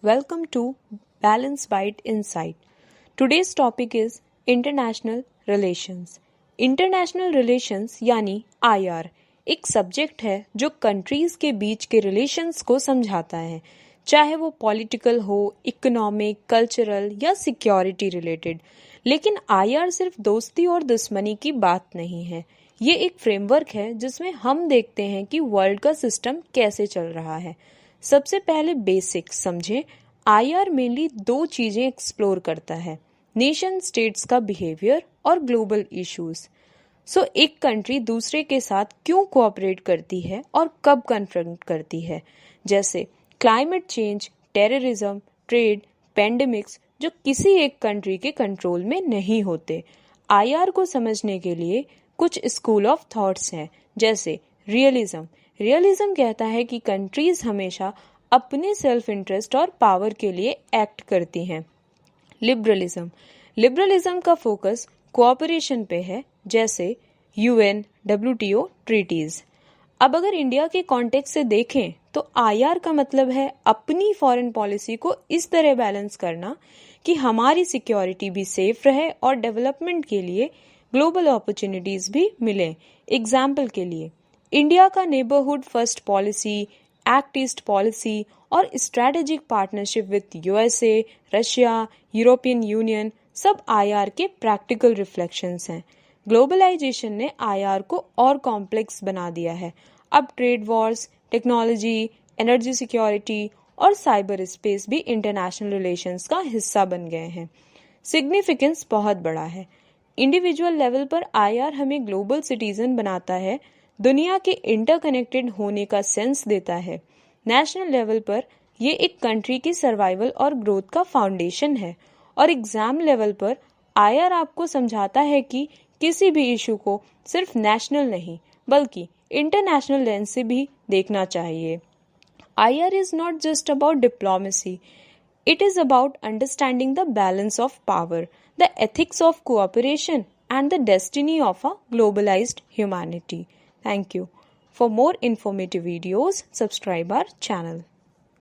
Welcome to Balance Bite Insight. Today's topic is International Relations. International Relations यानी IR एक subject है जो countries के बीच के रिलेशंस को समझाता है, चाहे वो पॉलिटिकल हो, इकोनॉमिक, कल्चरल या सिक्योरिटी रिलेटेड। लेकिन IR सिर्फ दोस्ती और दुश्मनी की बात नहीं है। ये एक फ्रेमवर्क है जिसमें हम देखते हैं कि वर्ल्ड का सिस्टम कैसे चल रहा है। सबसे पहले बेसिक्स समझें। IR मेनली दो चीजें एक्सप्लोर करता है, नेशन स्टेट्स का बिहेवियर और ग्लोबल इश्यूज। एक कंट्री दूसरे के साथ क्यों कोऑपरेट करती है और कब कन्फ्रंट करती है, जैसे climate change, terrorism, trade, pandemics, जो किसी एक कंट्री के कंट्रोल में नहीं होते। IR को समझने के लिए कुछ स्कूल ऑफ थॉट्स हैं, जैसे रियलिज्म। रियलिज्म कहता है कि कंट्रीज हमेशा अपने सेल्फ इंटरेस्ट और पावर के लिए एक्ट करती हैं। लिबरलिज्म का फोकस कोऑपरेशन पे है, जैसे UN, WTO ट्रीटीज। अब अगर इंडिया के कॉन्टेक्स्ट से देखें तो IR का मतलब है अपनी फॉरेन पॉलिसी को इस तरह बैलेंस करना कि हमारी सिक्योरिटी भी सेफ रहे और डेवलपमेंट के लिए ग्लोबल अपॉर्चुनिटीज भी मिले। एग्जाम्पल के लिए इंडिया का neighbourhood first policy, act east policy और strategic partnership with USA, Russia, European Union सब IR के प्रैक्टिकल रिफ्लेक्शंस हैं। ग्लोबलाइजेशन ने IR को और कॉम्प्लेक्स बना दिया है। अब trade wars, technology, energy security और साइबर स्पेस भी इंटरनेशनल रिलेशंस का हिस्सा बन गए हैं। सिग्निफिकेंस बहुत बड़ा है। इंडिविजुअल लेवल पर IR हमें ग्लोबल सिटीजन बनाता है, दुनिया के इंटरकनेक्टेड होने का सेंस देता है। नेशनल लेवल पर ये एक कंट्री की सर्वाइवल और ग्रोथ का फाउंडेशन है, और एग्जाम लेवल पर IR आपको समझाता है कि किसी भी इशू को सिर्फ नेशनल नहीं बल्कि इंटरनेशनल लेंस से भी देखना चाहिए। IR is not just about diplomacy. It is about understanding the balance of power, the ethics of cooperation, and the destiny of a globalized humanity. Thank you. For more informative videos, subscribe our channel.